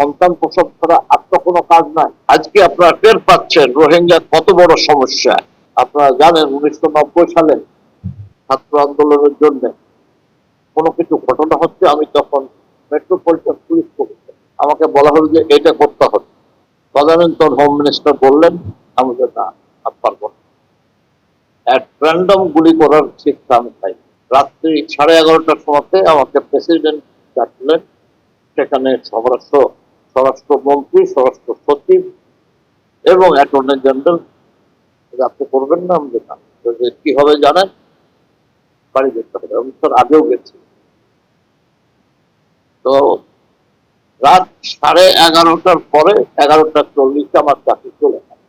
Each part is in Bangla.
সন্তান প্রসব করা আর তো কোনো কাজ নাই। আজকে আপনারা টের পাচ্ছেন রোহিঙ্গা কত বড় সমস্যা। আপনারা জানেন 1990 সালে ছাত্র আন্দোলনের জন্য কোনো কিছু ঘটনা হচ্ছে, আমি তখন মেট্রোপলিটন পুলিশ কমিশন, আমাকে বলা হলো যে এটা করতে হবে। তদানীন্তন হোম মিনিস্টার বললেন আমি যে না, আর পারবো না, এক র্যান্ডম গুলি করার শিক্ষা আমি পাই। রাত্রি 11:30টার সময়তে আমাকে প্রেসিডেন্ট ডাকলেন, সেখানে স্বরাষ্ট্রমন্ত্রী, স্বরাষ্ট্র সচিব এবং অ্যাটর্নি জেনারেল। আপনি করবেন না? আমি না। কি হবে জানেন? বাড়ি যেতে হবে। আমি তো আগেও গেছি। তো রাত 11:30টার পরে 11:40 আমার চাকরি চলে যায়।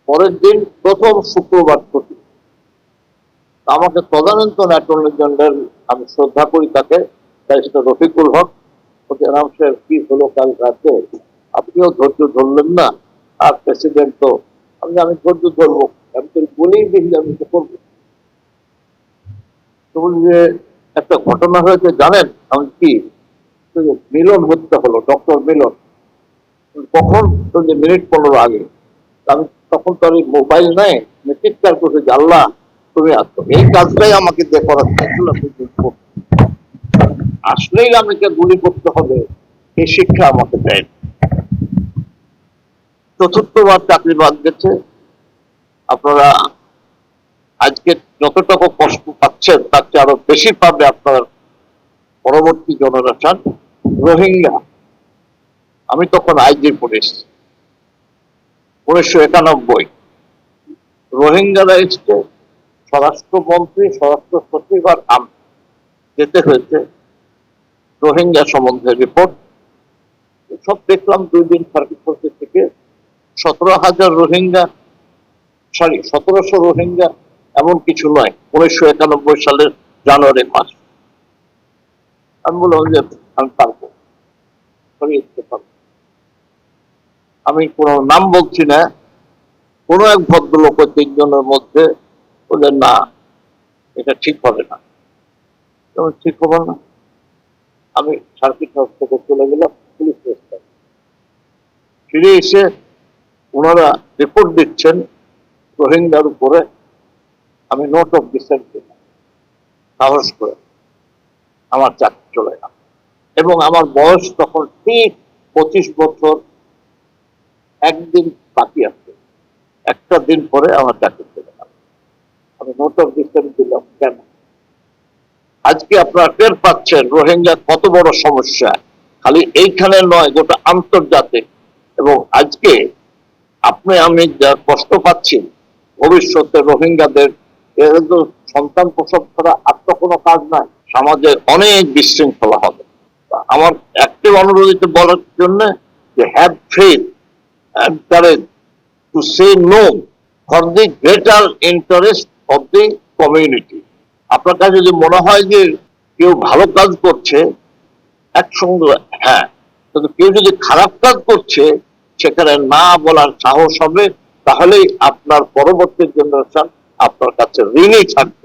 পরের দিন প্রথম শুক্রবার ছুটি। আমাকে তদানীন্তন অ্যাটর্নি জেনারেল, আমি শ্রদ্ধা করি তাকে, ব্যারিস্টার রফিকুল হক, রাম সাহেব কি হলো কাল রাতে, আপনিও ধৈর্য ধরলেন না, আর প্রেসিডেন্ট তো, আমি ধৈর্য ধরবো, আমি তো বলেই দেখি আমি তো করবো। তো যে একটা ঘটনা হয়েছে জানেন, আমি কি মিলন হত্যা হলো, ডক্টর মিলন, কখন? মিনিট 15 আগে। আমি তখন তো আর মোবাইল নাই, চিৎকার করছে যে আল্লাহ তুমি আসতো, এই কাজটাই আমাকে দিয়ে করাচ্ছে। আসলেই আমাকে গুলি করতে হবে এই শিক্ষা আমাকে দেয়। চতুর্থবার চাকরি বাদ গেছে। আপনারা আজকে যতটুকু কষ্ট পাচ্ছেন তার চেয়ে আরো বেশি পাবে আপনার পরবর্তী জেনারেশন। রোহিঙ্গা, আমি তখন আইজি পুলিশ, 1991। রোহিঙ্গারা এসছে, স্বরাষ্ট্রমন্ত্রী, স্বরাষ্ট্র সচিব আর আমি যেতে হয়েছে রোহিঙ্গা সম্বন্ধে রিপোর্ট সব দেখলাম। 2 দিন সার্কিট করতে থেকে 17,000 রোহিঙ্গা, 1700 রোহিঙ্গা এমন কিছু নয়। 1991 সালের জানুয়ারি মাস। আমি বললাম যে আমি পারবো, আমি কোন নাম বলছি না, কোন এক ভদ্রলোক 3 জনের মধ্যে বললেন না এটা ঠিক হবে না। ঠিক হবে না, আমি সার্কিট হাউস থেকে চলে গেলাম পুলিশ স্টেশন। ফিরে এসে ওনারা রিপোর্ট দিচ্ছেন রোহিঙ্গার উপরে, আমি নোট অফ ডিসেন্ট দিলাম, সাহস করে আমার চাকরি চলে গেল। এবং আমার বয়স তখন ঠিক 25 বছর, একদিন বাকি আছে, একটা দিন পরে আমার চাকরি চলে গেল। আমি নোট অফ ডিসেন্ট দিলাম কেন? আজকে আপনারা টের পাচ্ছেন রোহিঙ্গা কত বড় সমস্যা, খালি এইখানে নয়, গোটা আন্তর্জাতিক। এবং আজকে আপনি আমি যা কষ্ট পাচ্ছি, ভবিষ্যতে রোহিঙ্গাদের সন্তান প্রসব করা আর তো কোনো কাজ নাই, সমাজে অনেক বিশৃঙ্খলা হবে। আমার একটি অনুরোধ বলার জন্য যে have faith and courage to say no for the greater interest of the community. আপনার কাছে যদি মনে হয় যে কেউ ভালো কাজ করছে, একসঙ্গে হ্যাঁ, কিন্তু কেউ যদি খারাপ কাজ করছে সেখানে না বলার সাহস হবে, তাহলেই আপনার পরবর্তী জেনারেশন আপনার কাছে ঋণী থাকবে।